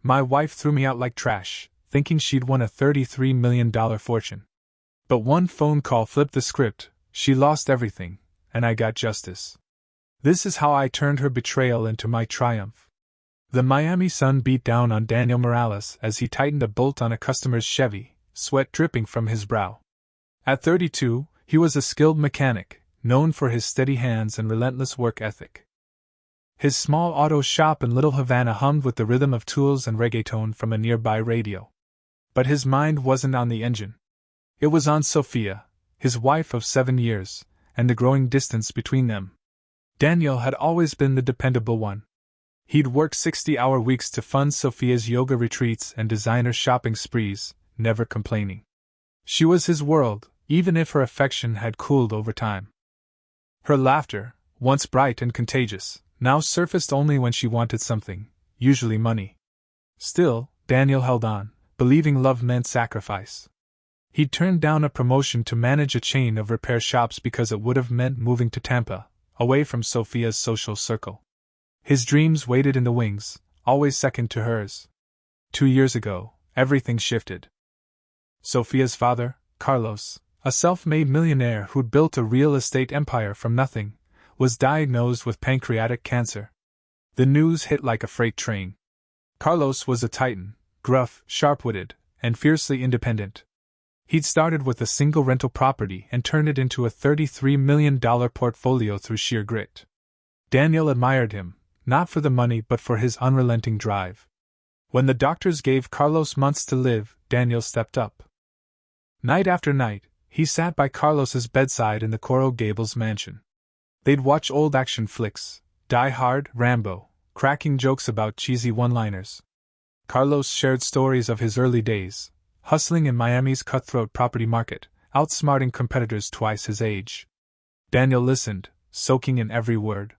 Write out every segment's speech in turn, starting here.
My wife threw me out like trash, thinking she'd won a $33 million fortune. But one phone call flipped the script, she lost everything, and I got justice. This is how I turned her betrayal into my triumph. The Miami sun beat down on Daniel Morales as he tightened a bolt on a customer's Chevy, sweat dripping from his brow. At 32, he was a skilled mechanic, known for his steady hands and relentless work ethic. His small auto shop in Little Havana hummed with the rhythm of tools and reggaeton from a nearby radio. But his mind wasn't on the engine. It was on Sophia, his wife of 7 years, and the growing distance between them. Daniel had always been the dependable one. He'd work 60-hour weeks to fund Sophia's yoga retreats and designer shopping sprees, never complaining. She was his world, even if her affection had cooled over time. Her laughter, once bright and contagious, now surfaced only when she wanted something, usually money. Still, Daniel held on, believing love meant sacrifice. He'd turned down a promotion to manage a chain of repair shops because it would have meant moving to Tampa, away from Sophia's social circle. His dreams waited in the wings, always second to hers. 2 years ago, everything shifted. Sophia's father, Carlos, a self-made millionaire who'd built a real estate empire from nothing, was diagnosed with pancreatic cancer. The news hit like a freight train. Carlos was a titan, gruff, sharp-witted, and fiercely independent. He'd started with a single rental property and turned it into a $33 million portfolio through sheer grit. Daniel admired him, not for the money but for his unrelenting drive. When the doctors gave Carlos months to live, Daniel stepped up. Night after night, he sat by Carlos's bedside in the Coral Gables mansion. They'd watch old action flicks, Die Hard, Rambo, cracking jokes about cheesy one-liners. Carlos shared stories of his early days, hustling in Miami's cutthroat property market, outsmarting competitors twice his age. Daniel listened, soaking in every word.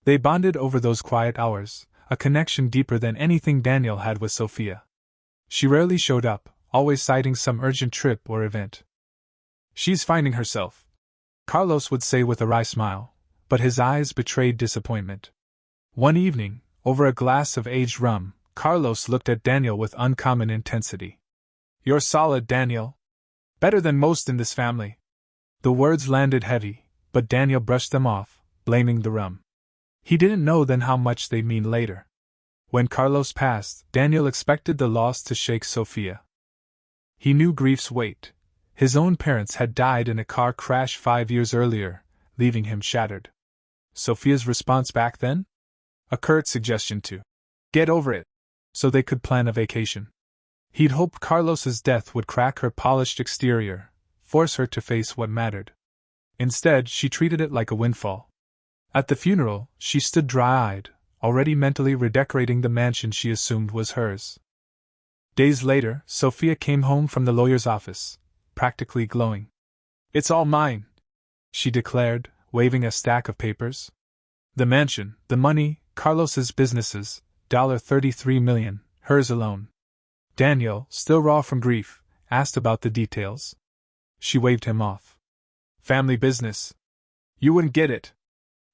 They bonded over those quiet hours, a connection deeper than anything Daniel had with Sophia. She rarely showed up, always citing some urgent trip or event. "She's finding herself," Carlos would say with a wry smile, but his eyes betrayed disappointment. One evening, over a glass of aged rum, Carlos looked at Daniel with uncommon intensity. "You're solid, Daniel. Better than most in this family." The words landed heavy, but Daniel brushed them off, blaming the rum. He didn't know then how much they'd mean later. When Carlos passed, Daniel expected the loss to shake Sophia. He knew grief's weight. His own parents had died in a car crash 5 years earlier, leaving him shattered. Sophia's response back then? A curt suggestion to get over it, so they could plan a vacation. He'd hoped Carlos's death would crack her polished exterior, force her to face what mattered. Instead, she treated it like a windfall. At the funeral, she stood dry-eyed, already mentally redecorating the mansion she assumed was hers. Days later, Sophia came home from the lawyer's office, practically glowing. "It's all mine," she declared, waving a stack of papers. The mansion, the money, Carlos's businesses, $33 million, hers alone. Daniel, still raw from grief, asked about the details. She waved him off. "Family business. You wouldn't get it."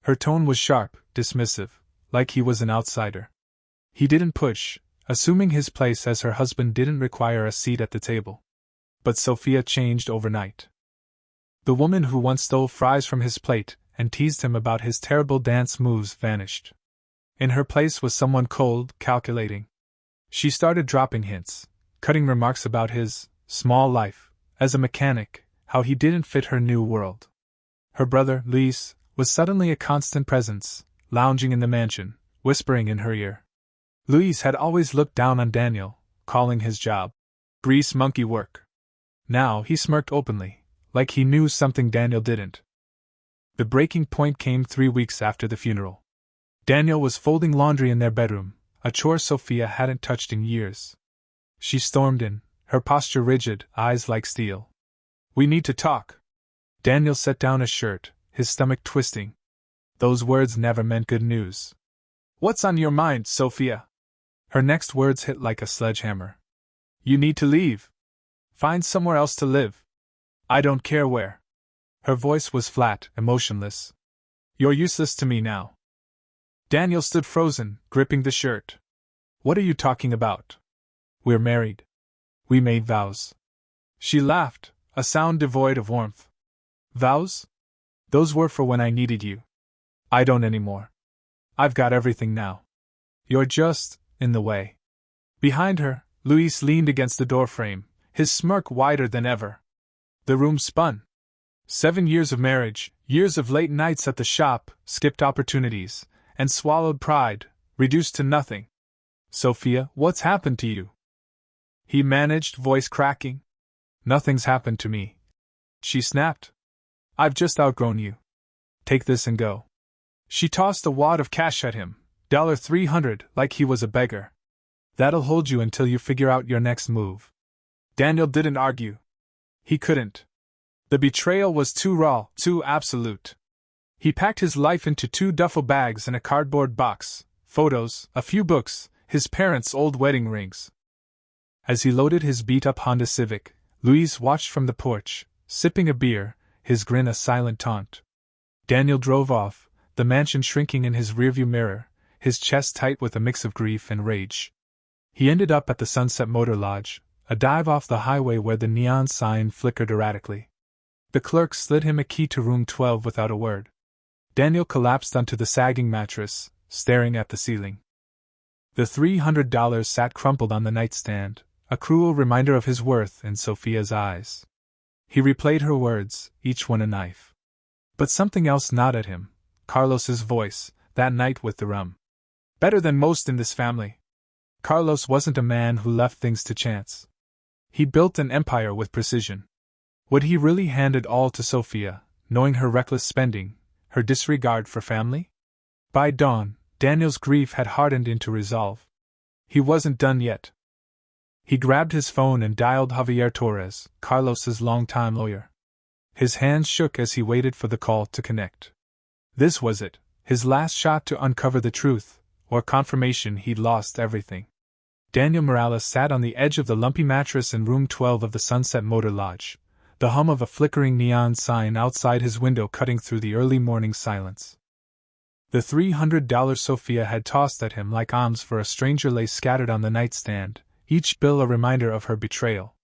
Her tone was sharp, dismissive, like he was an outsider. He didn't push, assuming his place as her husband didn't require a seat at the table. But Sophia changed overnight. The woman who once stole fries from his plate and teased him about his terrible dance moves vanished. In her place was someone cold, calculating. She started dropping hints, cutting remarks about his small life as a mechanic, how he didn't fit her new world. Her brother, Luis, was suddenly a constant presence, lounging in the mansion, whispering in her ear. Luis had always looked down on Daniel, calling his job grease monkey work. Now he smirked openly, like he knew something Daniel didn't. The breaking point came 3 weeks after the funeral. Daniel was folding laundry in their bedroom, a chore Sophia hadn't touched in years. She stormed in, her posture rigid, eyes like steel. "We need to talk." Daniel set down his shirt, his stomach twisting. Those words never meant good news. "What's on your mind, Sophia?" Her next words hit like a sledgehammer. "You need to leave. Find somewhere else to live. I don't care where." Her voice was flat, emotionless. "You're useless to me now." Daniel stood frozen, gripping the shirt. What are you talking about? We're married. We made vows. She laughed, a sound devoid of warmth. Vows? Those were for when I needed you. I don't anymore. I've got everything now. You're just in the way. Behind her, Luis leaned against the doorframe, his smirk wider than ever. The room spun. 7 years of marriage, years of late nights at the shop, skipped opportunities, and swallowed pride, reduced to nothing. Sophia, what's happened to you? He managed, voice cracking. Nothing's happened to me. She snapped. I've just outgrown you. Take this and go. She tossed a wad of cash at him, $300, like he was a beggar. That'll hold you until you figure out your next move. Daniel didn't argue. He couldn't. The betrayal was too raw, too absolute. He packed his life into 2 duffel bags and a cardboard box, photos, a few books, his parents' old wedding rings. As he loaded his beat-up Honda Civic, Luis watched from the porch, sipping a beer, his grin a silent taunt. Daniel drove off, the mansion shrinking in his rearview mirror, his chest tight with a mix of grief and rage. He ended up at the Sunset Motor Lodge, a dive off the highway where the neon sign flickered erratically. The clerk slid him a key to room 12 without a word. Daniel collapsed onto the sagging mattress, staring at the ceiling. The $300 sat crumpled on the nightstand, a cruel reminder of his worth in Sophia's eyes. He replayed her words, each one a knife. But something else gnawed at him, Carlos's voice, that night with the rum. Better than most in this family. Carlos wasn't a man who left things to chance. He built an empire with precision. Would he really hand it all to Sophia, knowing her reckless spending, her disregard for family? By dawn, Daniel's grief had hardened into resolve. He wasn't done yet. He grabbed his phone and dialed Javier Torres, Carlos's longtime lawyer. His hands shook as he waited for the call to connect. This was it, his last shot to uncover the truth, or confirmation he'd lost everything. Daniel Morales sat on the edge of the lumpy mattress in room 12 of the Sunset Motor Lodge, the hum of a flickering neon sign outside his window cutting through the early morning silence. The $300 Sophia had tossed at him like alms for a stranger lay scattered on the nightstand, each bill a reminder of her betrayal.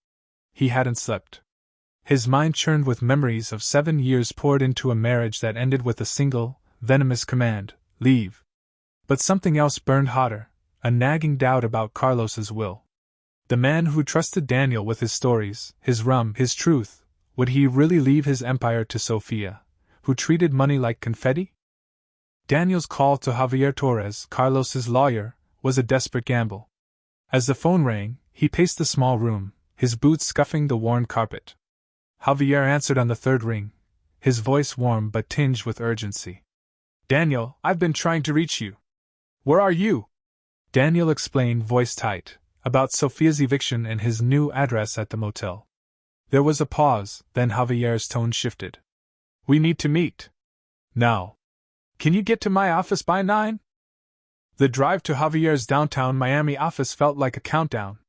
He hadn't slept. His mind churned with memories of 7 years poured into a marriage that ended with a single, venomous command, leave. But something else burned hotter, a nagging doubt about Carlos's will. The man who trusted Daniel with his stories, his rum, his truth, would he really leave his empire to Sophia, who treated money like confetti? Daniel's call to Javier Torres, Carlos's lawyer, was a desperate gamble. As the phone rang, he paced the small room, his boots scuffing the worn carpet. Javier answered on the third ring, his voice warm but tinged with urgency. Daniel, I've been trying to reach you. Where are you? Daniel explained, voice tight, about Sophia's eviction and his new address at the motel. There was a pause, then Javier's tone shifted. We need to meet. Now. Can you get to my office by 9? The drive to Javier's downtown Miami office felt like a countdown.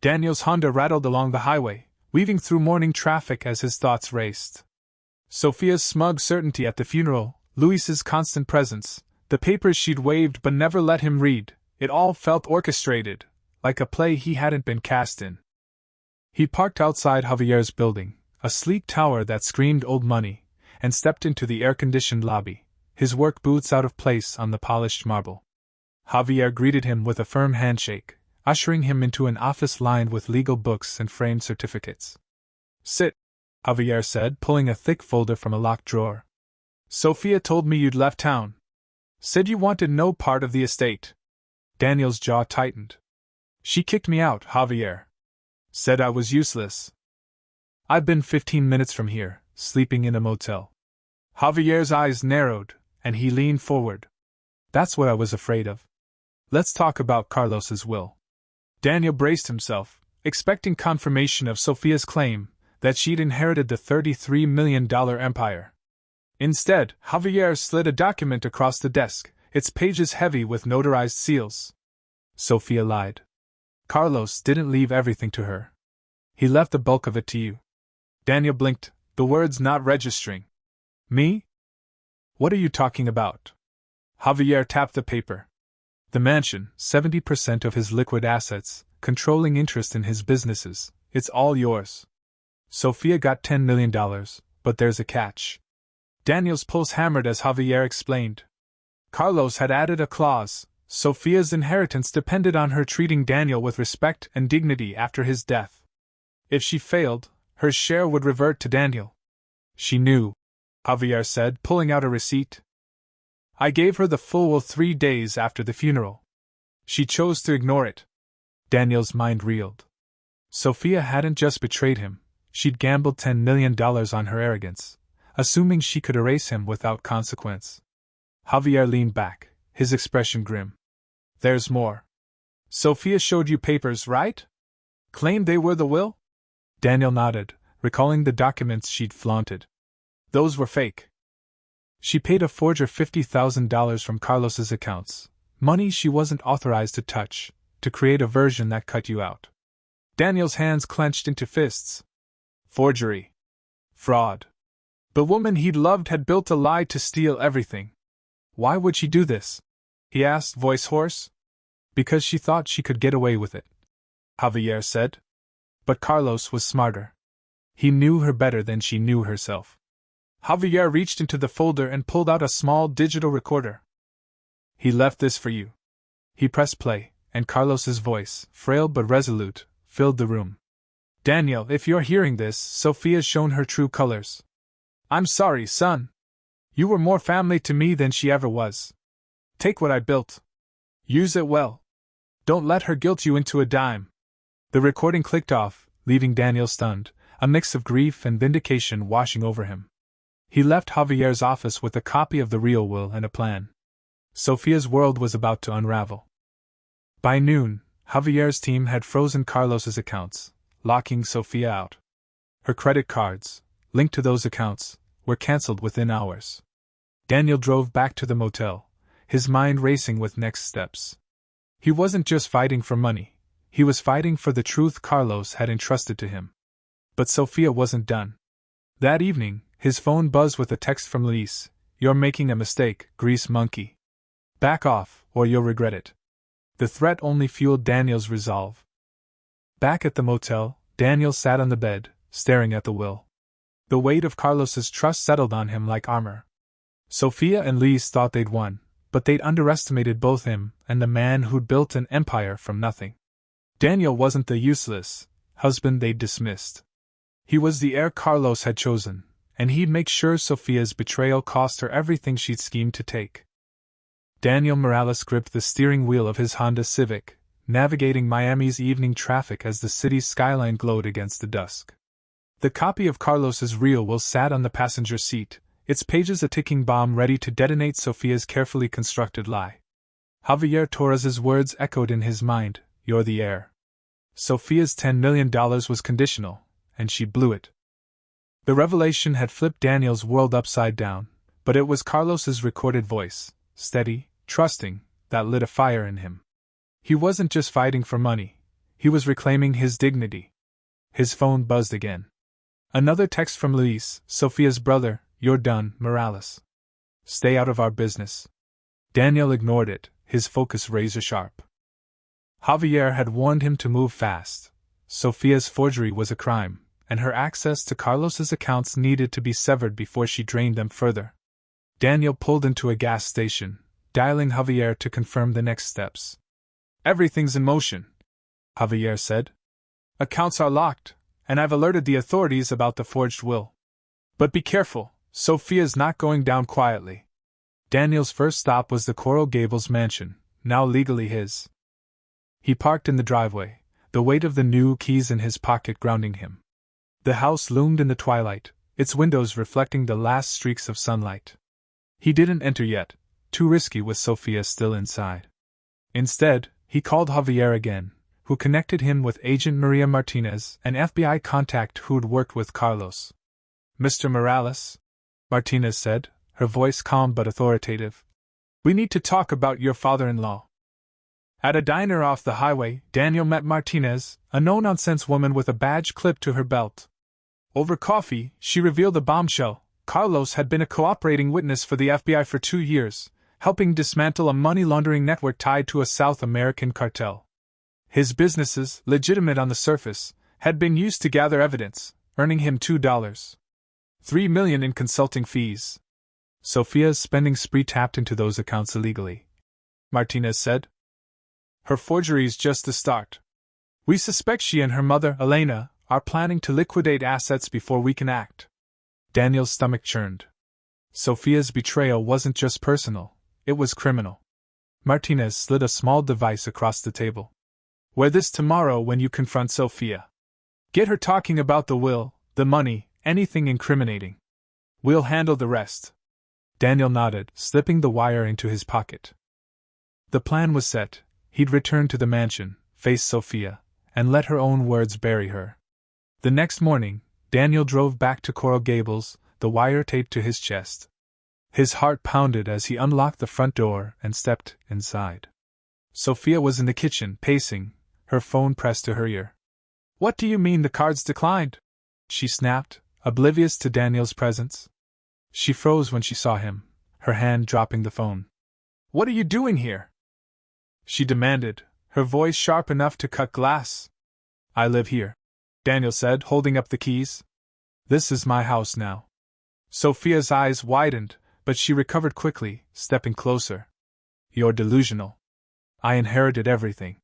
Daniel's Honda rattled along the highway, weaving through morning traffic as his thoughts raced. Sophia's smug certainty at the funeral, Luis's constant presence, the papers she'd waved but never let him read, it all felt orchestrated, like a play he hadn't been cast in. He parked outside Javier's building, a sleek tower that screamed old money, and stepped into the air-conditioned lobby, his work boots out of place on the polished marble. Javier greeted him with a firm handshake, ushering him into an office lined with legal books and framed certificates. Sit, Javier said, pulling a thick folder from a locked drawer. Sophia told me you'd left town. Said you wanted no part of the estate. Daniel's jaw tightened. She kicked me out, Javier. Said I was useless. I've been 15 minutes from here, sleeping in a motel. Javier's eyes narrowed, and he leaned forward. That's what I was afraid of. Let's talk about Carlos's will. Daniel braced himself, expecting confirmation of Sophia's claim that she'd inherited the $33 million empire. Instead, Javier slid a document across the desk, its pages heavy with notarized seals. Sophia lied. Carlos didn't leave everything to her. He left the bulk of it to you. Daniel blinked, the words not registering. Me? What are you talking about? Javier tapped the paper. The mansion, 70% of his liquid assets, controlling interest in his businesses, it's all yours. Sophia got $10 million, but there's a catch. Daniel's pulse hammered as Javier explained. Carlos had added a clause. Sophia's inheritance depended on her treating Daniel with respect and dignity after his death. If she failed, her share would revert to Daniel. She knew, Javier said, pulling out a receipt. I gave her the full will 3 days after the funeral. She chose to ignore it. Daniel's mind reeled. Sophia hadn't just betrayed him, she'd gambled $10 million on her arrogance, assuming she could erase him without consequence. Javier leaned back, his expression grim. There's more. Sophia showed you papers, right? Claimed they were the will? Daniel nodded, recalling the documents she'd flaunted. Those were fake. She paid a forger $50,000 from Carlos's accounts, money she wasn't authorized to touch, to create a version that cut you out. Daniel's hands clenched into fists. Forgery. Fraud. The woman he'd loved had built a lie to steal everything. Why would she do this? He asked, voice hoarse. Because she thought she could get away with it, Javier said. But Carlos was smarter. He knew her better than she knew herself. Javier reached into the folder and pulled out a small digital recorder. He left this for you. He pressed play, and Carlos's voice, frail but resolute, filled the room. Daniel, if you're hearing this, Sophia's shown her true colors. I'm sorry, son. You were more family to me than she ever was. Take what I built. Use it well. Don't let her guilt you into a dime. The recording clicked off, leaving Daniel stunned, a mix of grief and vindication washing over him. He left Javier's office with a copy of the real will and a plan. Sophia's world was about to unravel. By noon, Javier's team had frozen Carlos's accounts, locking Sophia out. Her credit cards, linked to those accounts, were cancelled within hours. Daniel drove back to the motel, his mind racing with next steps. He wasn't just fighting for money, he was fighting for the truth Carlos had entrusted to him. But Sophia wasn't done. That evening, his phone buzzed with a text from Luis. You're making a mistake, grease monkey. Back off, or you'll regret it. The threat only fueled Daniel's resolve. Back at the motel, Daniel sat on the bed, staring at the will. The weight of Carlos's trust settled on him like armor. Sophia and Luis thought they'd won, but they'd underestimated both him and the man who'd built an empire from nothing. Daniel wasn't the useless husband they'd dismissed. He was the heir Carlos had chosen, and he'd make sure Sophia's betrayal cost her everything she'd schemed to take. Daniel Morales gripped the steering wheel of his Honda Civic, navigating Miami's evening traffic as the city's skyline glowed against the dusk. The copy of Carlos's real will sat on the passenger seat, its pages a ticking bomb ready to detonate Sophia's carefully constructed lie. Javier Torres's words echoed in his mind, "You're the heir." Sophia's $10 million was conditional, and she blew it. The revelation had flipped Daniel's world upside down, but it was Carlos's recorded voice, steady, trusting, that lit a fire in him. He wasn't just fighting for money, he was reclaiming his dignity. His phone buzzed again. Another text from Luis, Sophia's brother. You're done, Morales. Stay out of our business. Daniel ignored it, his focus razor sharp. Javier had warned him to move fast. Sophia's forgery was a crime, and her access to Carlos's accounts needed to be severed before she drained them further. Daniel pulled into a gas station, dialing Javier to confirm the next steps. Everything's in motion, Javier said. Accounts are locked, and I've alerted the authorities about the forged will. But be careful. Sophia's not going down quietly. Daniel's first stop was the Coral Gables mansion, now legally his. He parked in the driveway, the weight of the new keys in his pocket grounding him. The house loomed in the twilight, its windows reflecting the last streaks of sunlight. He didn't enter yet, too risky with Sophia still inside. Instead, he called Javier again, who connected him with Agent Maria Martinez, an FBI contact who'd worked with Carlos. Mr. Morales, Martinez said, her voice calm but authoritative. We need to talk about your father-in-law. At a diner off the highway, Daniel met Martinez, a no-nonsense woman with a badge clipped to her belt. Over coffee, she revealed a bombshell. Carlos had been a cooperating witness for the FBI for 2 years, helping dismantle a money laundering network tied to a South American cartel. His businesses, legitimate on the surface, had been used to gather evidence, earning him $2.3 million in consulting fees. Sophia's spending spree tapped into those accounts illegally, Martinez said. Her forgery's just the start. We suspect she and her mother, Elena, are planning to liquidate assets before we can act. Daniel's stomach churned. Sophia's betrayal wasn't just personal, it was criminal. Martinez slid a small device across the table. Wear this tomorrow when you confront Sophia. Get her talking about the will, the money, anything incriminating. We'll handle the rest. Daniel nodded, slipping the wire into his pocket. The plan was set. He'd return to the mansion, face Sophia, and let her own words bury her. The next morning, Daniel drove back to Coral Gables, the wire taped to his chest. His heart pounded as he unlocked the front door and stepped inside. Sophia was in the kitchen, pacing, her phone pressed to her ear. What do you mean the cards declined? She snapped, oblivious to Daniel's presence. She froze when she saw him, her hand dropping the phone. What are you doing here? She demanded, her voice sharp enough to cut glass. I live here, Daniel said, holding up the keys. This is my house now. Sophia's eyes widened, but she recovered quickly, stepping closer. You're delusional. I inherited everything.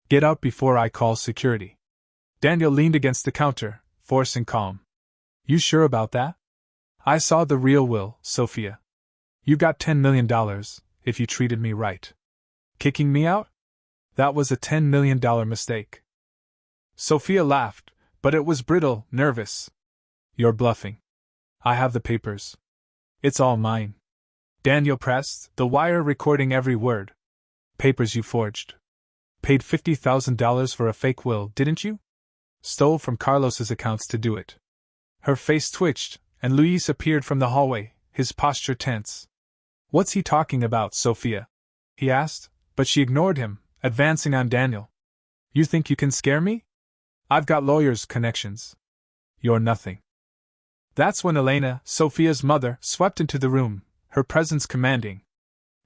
Get out before I call security. Daniel leaned against the counter, forcing calm. You sure about that? I saw the real will, Sophia. You got $10 million, if you treated me right. Kicking me out? That was a $10 million mistake. Sophia laughed, but it was brittle, nervous. You're bluffing. I have the papers. It's all mine. Daniel pressed, the wire recording every word. Papers you forged. Paid $50,000 for a fake will, didn't you? Stole from Carlos's accounts to do it. Her face twitched, and Luis appeared from the hallway, his posture tense. What's he talking about, Sophia? He asked, but she ignored him, advancing on Daniel. You think you can scare me? I've got lawyers' connections. You're nothing. That's when Elena, Sophia's mother, swept into the room, her presence commanding.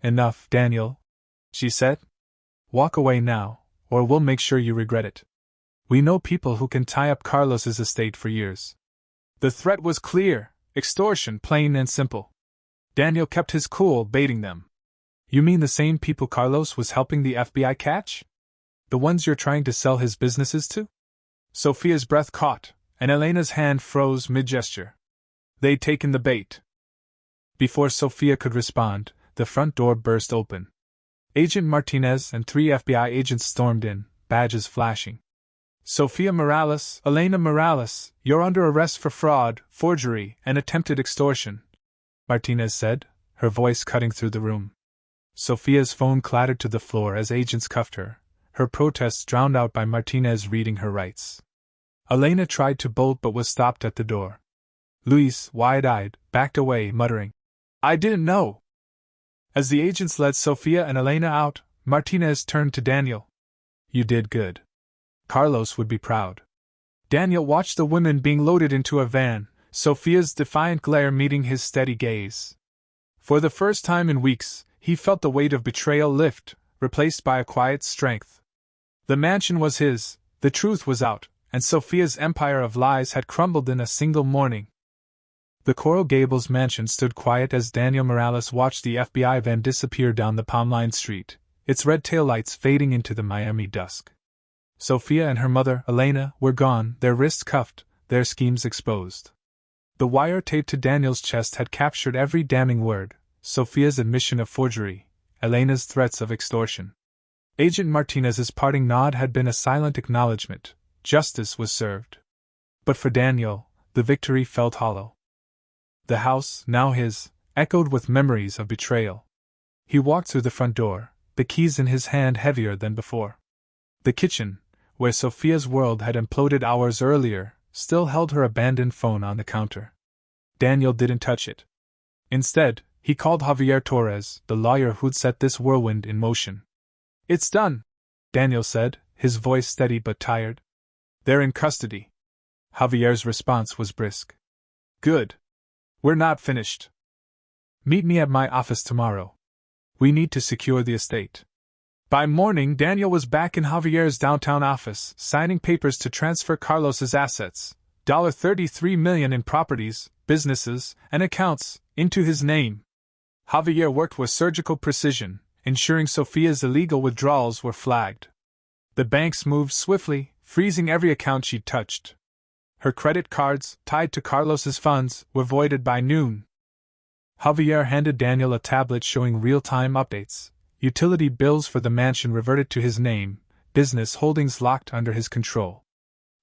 Enough, Daniel, she said. Walk away now, or we'll make sure you regret it. We know people who can tie up Carlos's estate for years. The threat was clear, extortion, plain and simple. Daniel kept his cool, baiting them. You mean the same people Carlos was helping the FBI catch? The ones you're trying to sell his businesses to? Sophia's breath caught, and Elena's hand froze mid-gesture. They'd taken the bait. Before Sophia could respond, the front door burst open. Agent Martinez and 3 FBI agents stormed in, badges flashing. Sofia Morales, Elena Morales, you're under arrest for fraud, forgery, and attempted extortion, Martinez said, her voice cutting through the room. Sophia's phone clattered to the floor as agents cuffed her, her protests drowned out by Martinez reading her rights. Elena tried to bolt but was stopped at the door. Luis, wide-eyed, backed away, muttering, I didn't know. As the agents led Sofia and Elena out, Martinez turned to Daniel. You did good. Carlos would be proud. Daniel watched the women being loaded into a van, Sofia's defiant glare meeting his steady gaze. For the first time in weeks, he felt the weight of betrayal lift, replaced by a quiet strength. The mansion was his, the truth was out, and Sofia's empire of lies had crumbled in a single morning. The Coral Gables mansion stood quiet as Daniel Morales watched the FBI van disappear down the palm-lined street, its red taillights fading into the Miami dusk. Sofia and her mother, Elena, were gone, their wrists cuffed, their schemes exposed. The wire taped to Daniel's chest had captured every damning word, Sofia's admission of forgery, Elena's threats of extortion. Agent Martinez's parting nod had been a silent acknowledgement. Justice was served. But for Daniel, the victory felt hollow. The house, now his, echoed with memories of betrayal. He walked through the front door, the keys in his hand heavier than before. The kitchen, where Sofia's world had imploded hours earlier, still held her abandoned phone on the counter. Daniel didn't touch it. Instead, he called Javier Torres, the lawyer who'd set this whirlwind in motion. It's done, Daniel said, his voice steady but tired. They're in custody. Javier's response was brisk. Good. We're not finished. Meet me at my office tomorrow. We need to secure the estate. By morning, Daniel was back in Javier's downtown office, signing papers to transfer Carlos's assets, $33 million in properties, businesses, and accounts, into his name. Javier worked with surgical precision, ensuring Sophia's illegal withdrawals were flagged. The banks moved swiftly, freezing every account she'd touched. Her credit cards, tied to Carlos's funds, were voided by noon. Javier handed Daniel a tablet showing real-time updates. Utility bills for the mansion reverted to his name, business holdings locked under his control.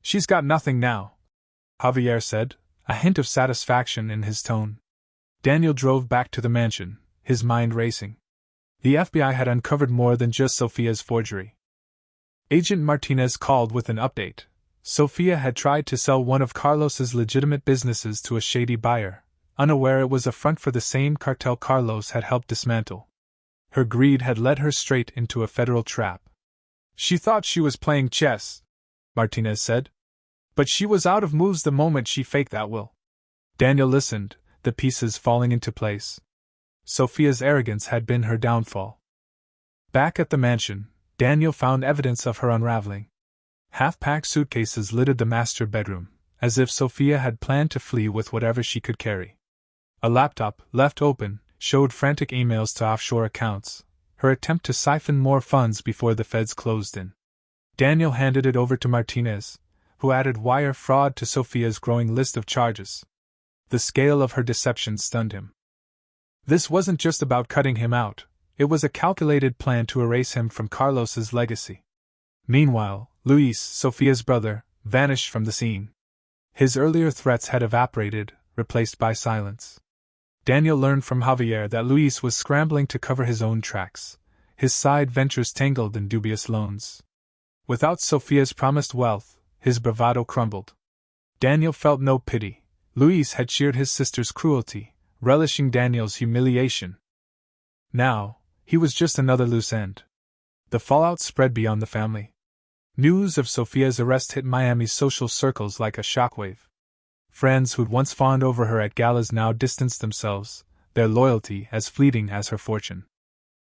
She's got nothing now, Javier said, a hint of satisfaction in his tone. Daniel drove back to the mansion, his mind racing. The FBI had uncovered more than just Sophia's forgery. Agent Martinez called with an update. Sophia had tried to sell one of Carlos's legitimate businesses to a shady buyer, unaware it was a front for the same cartel Carlos had helped dismantle. Her greed had led her straight into a federal trap. She thought she was playing chess, Martinez said. But she was out of moves the moment she faked that will. Daniel listened, the pieces falling into place. Sophia's arrogance had been her downfall. Back at the mansion, Daniel found evidence of her unraveling. Half-packed suitcases littered the master bedroom, as if Sophia had planned to flee with whatever she could carry. A laptop, left open, showed frantic emails to offshore accounts, her attempt to siphon more funds before the feds closed in. Daniel handed it over to Martinez, who added wire fraud to Sophia's growing list of charges. The scale of her deception stunned him. This wasn't just about cutting him out, it was a calculated plan to erase him from Carlos's legacy. Meanwhile, Luis, Sophia's brother, vanished from the scene. His earlier threats had evaporated, replaced by silence. Daniel learned from Javier that Luis was scrambling to cover his own tracks, his side ventures tangled in dubious loans. Without Sophia's promised wealth, his bravado crumbled. Daniel felt no pity. Luis had cheered his sister's cruelty, relishing Daniel's humiliation. Now, he was just another loose end. The fallout spread beyond the family. News of Sophia's arrest hit Miami's social circles like a shockwave. Friends who'd once fawned over her at galas now distanced themselves, their loyalty as fleeting as her fortune.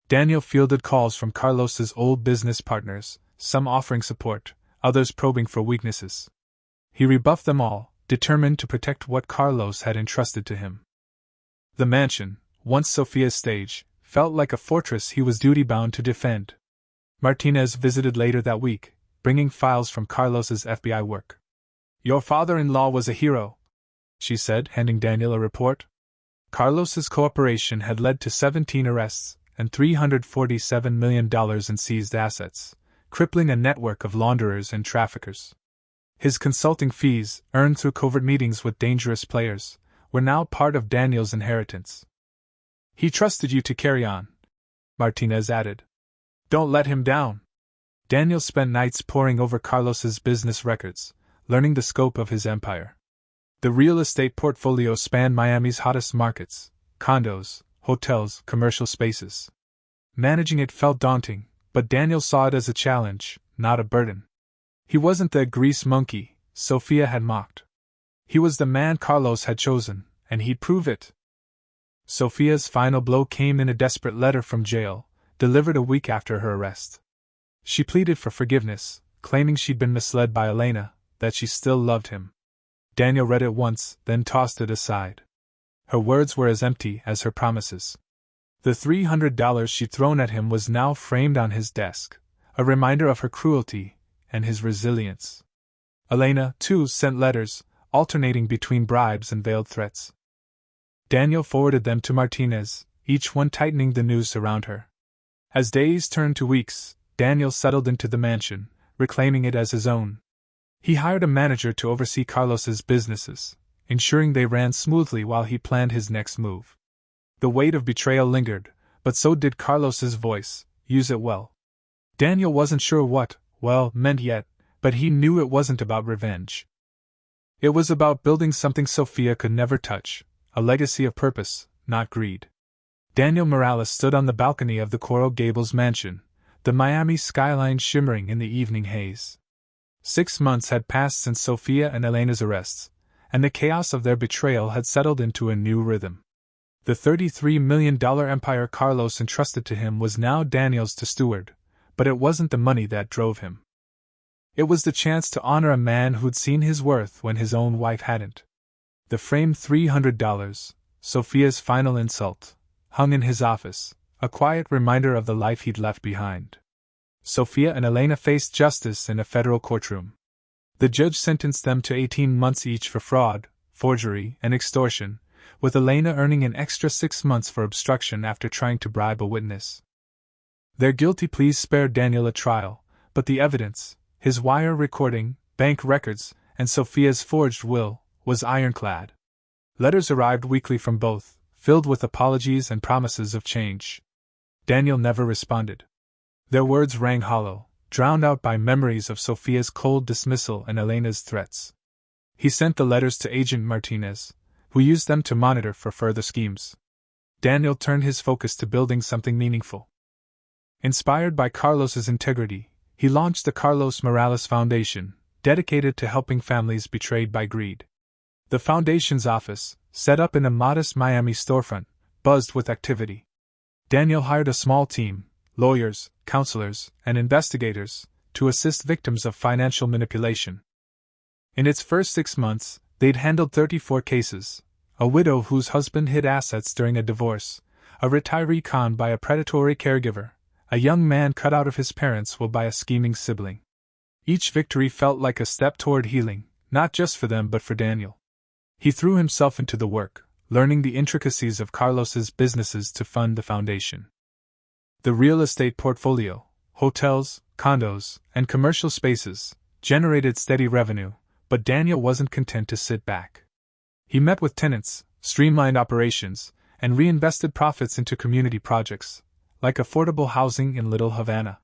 Daniel fielded calls from Carlos's old business partners, some offering support, others probing for weaknesses. He rebuffed them all, determined to protect what Carlos had entrusted to him. The mansion, once Sophia's stage, felt like a fortress he was duty-bound to defend. Martinez visited later that week, bringing files from Carlos's FBI work. "Your father-in-law was a hero," she said, handing Daniel a report. Carlos's cooperation had led to 17 arrests and $347 million in seized assets, crippling a network of launderers and traffickers. His consulting fees, earned through covert meetings with dangerous players, were now part of Daniel's inheritance. "He trusted you to carry on," Martinez added. "Don't let him down." Daniel spent nights poring over Carlos's business records, learning the scope of his empire. The real estate portfolio spanned Miami's hottest markets: condos, hotels, commercial spaces. Managing it felt daunting, but Daniel saw it as a challenge, not a burden. He wasn't the grease monkey Sophia had mocked. He was the man Carlos had chosen, and he'd prove it. Sophia's final blow came in a desperate letter from jail, delivered a week after her arrest. She pleaded for forgiveness, claiming she'd been misled by Elena, that she still loved him. Daniel read it once, then tossed it aside. Her words were as empty as her promises. The $300 she'd thrown at him was now framed on his desk, a reminder of her cruelty and his resilience. Elena, too, sent letters, alternating between bribes and veiled threats. Daniel forwarded them to Martinez, each one tightening the noose around her. As days turned to weeks, Daniel settled into the mansion, reclaiming it as his own. He hired a manager to oversee Carlos's businesses, ensuring they ran smoothly while he planned his next move. The weight of betrayal lingered, but so did Carlos's voice: use it well. Daniel wasn't sure what well meant yet, but he knew it wasn't about revenge. It was about building something Sophia could never touch, a legacy of purpose, not greed. Daniel Morales stood on the balcony of the Coral Gables mansion, the Miami skyline shimmering in the evening haze. 6 months had passed since Sophia and Elena's arrests, and the chaos of their betrayal had settled into a new rhythm. The $33 million empire Carlos entrusted to him was now Daniel's to steward, but it wasn't the money that drove him. It was the chance to honor a man who'd seen his worth when his own wife hadn't. The framed $300, Sophia's final insult, hung in his office, a quiet reminder of the life he'd left behind. Sophia and Elena faced justice in a federal courtroom. The judge sentenced them to 18 months each for fraud, forgery, and extortion, with Elena earning an extra 6 months for obstruction after trying to bribe a witness. Their guilty pleas spared Daniel a trial, but the evidence, his wire recording, bank records, and Sophia's forged will, was ironclad. Letters arrived weekly from both, filled with apologies and promises of change. Daniel never responded. Their words rang hollow, drowned out by memories of Sophia's cold dismissal and Elena's threats. He sent the letters to Agent Martinez, who used them to monitor for further schemes. Daniel turned his focus to building something meaningful. Inspired by Carlos's integrity, he launched the Carlos Morales Foundation, dedicated to helping families betrayed by greed. The foundation's office, set up in a modest Miami storefront, buzzed with activity. Daniel hired a small team, lawyers, counselors, and investigators, to assist victims of financial manipulation. In its first 6 months, they'd handled 34 cases: a widow whose husband hid assets during a divorce, a retiree conned by a predatory caregiver, a young man cut out of his parents' will by a scheming sibling. Each victory felt like a step toward healing, not just for them but for Daniel. He threw himself into the work, learning the intricacies of Carlos's businesses to fund the foundation. The real estate portfolio, hotels, condos, and commercial spaces, generated steady revenue, but Daniel wasn't content to sit back. He met with tenants, streamlined operations, and reinvested profits into community projects, like affordable housing in Little Havana.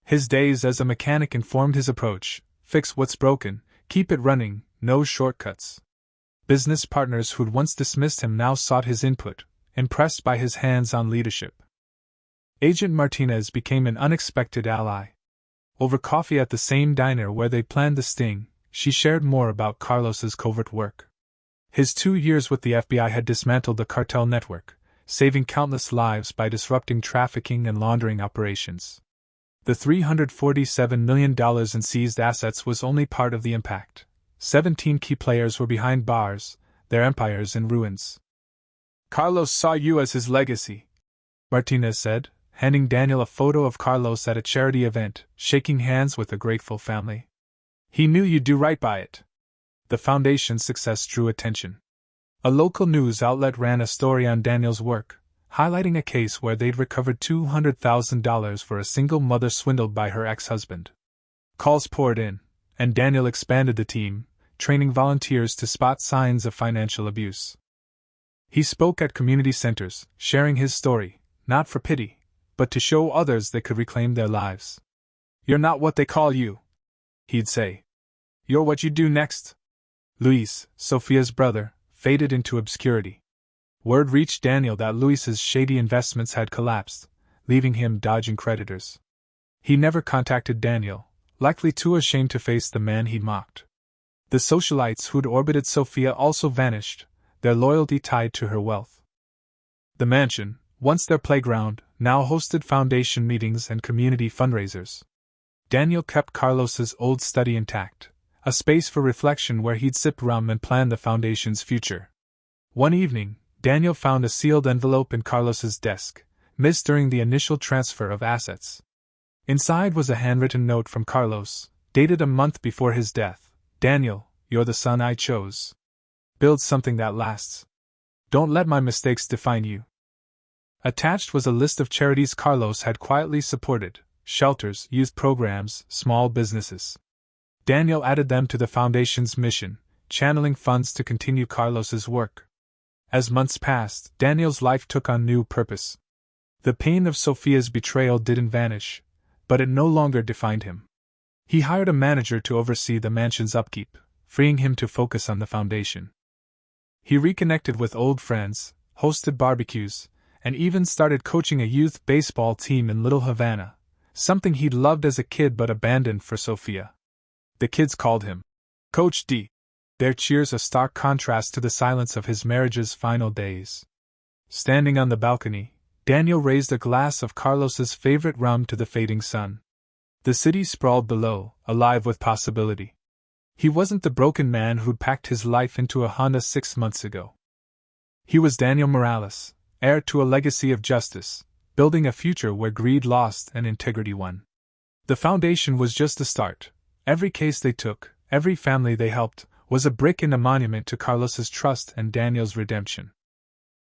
His days as a mechanic informed his approach: fix what's broken, keep it running, no shortcuts. Business partners who'd once dismissed him now sought his input, impressed by his hands-on leadership. Agent Martinez became an unexpected ally. Over coffee at the same diner where they planned the sting, she shared more about Carlos's covert work. His 2 years with the FBI had dismantled the cartel network, saving countless lives by disrupting trafficking and laundering operations. The $347 million in seized assets was only part of the impact. 17 key players were behind bars, their empires in ruins. "Carlos saw you as his legacy," Martinez said, handing Daniel a photo of Carlos at a charity event, shaking hands with a grateful family. "He knew you'd do right by it." The foundation's success drew attention. A local news outlet ran a story on Daniel's work, highlighting a case where they'd recovered $200,000 for a single mother swindled by her ex-husband. Calls poured in, and Daniel expanded the team, training volunteers to spot signs of financial abuse. He spoke at community centers, sharing his story, not for pity, but to show others they could reclaim their lives. "You're not what they call you," he'd say. "You're what you do next." Luis, Sophia's brother, faded into obscurity. Word reached Daniel that Luis's shady investments had collapsed, leaving him dodging creditors. He never contacted Daniel, likely too ashamed to face the man he'd mocked. The socialites who'd orbited Sophia also vanished, their loyalty tied to her wealth. The mansion, once their playground, now hosted foundation meetings and community fundraisers. Daniel kept Carlos's old study intact, a space for reflection where he'd sip rum and plan the foundation's future. One evening, Daniel found a sealed envelope in Carlos's desk, missed during the initial transfer of assets. Inside was a handwritten note from Carlos, dated a month before his death. "Daniel, you're the son I chose. Build something that lasts. Don't let my mistakes define you." Attached was a list of charities Carlos had quietly supported: shelters, youth programs, small businesses. Daniel added them to the foundation's mission, channeling funds to continue Carlos's work. As months passed, Daniel's life took on new purpose. The pain of Sophia's betrayal didn't vanish, but it no longer defined him. He hired a manager to oversee the mansion's upkeep, freeing him to focus on the foundation. He reconnected with old friends, hosted barbecues, and even started coaching a youth baseball team in Little Havana, something he'd loved as a kid but abandoned for Sophia. The kids called him Coach D, their cheers a stark contrast to the silence of his marriage's final days. Standing on the balcony, Daniel raised a glass of Carlos's favorite rum to the fading sun. The city sprawled below, alive with possibility. He wasn't the broken man who'd packed his life into a Honda 6 months ago. He was Daniel Morales, heir to a legacy of justice, building a future where greed lost and integrity won. The foundation was just the start. Every case they took, every family they helped, was a brick in a monument to Carlos's trust and Daniel's redemption.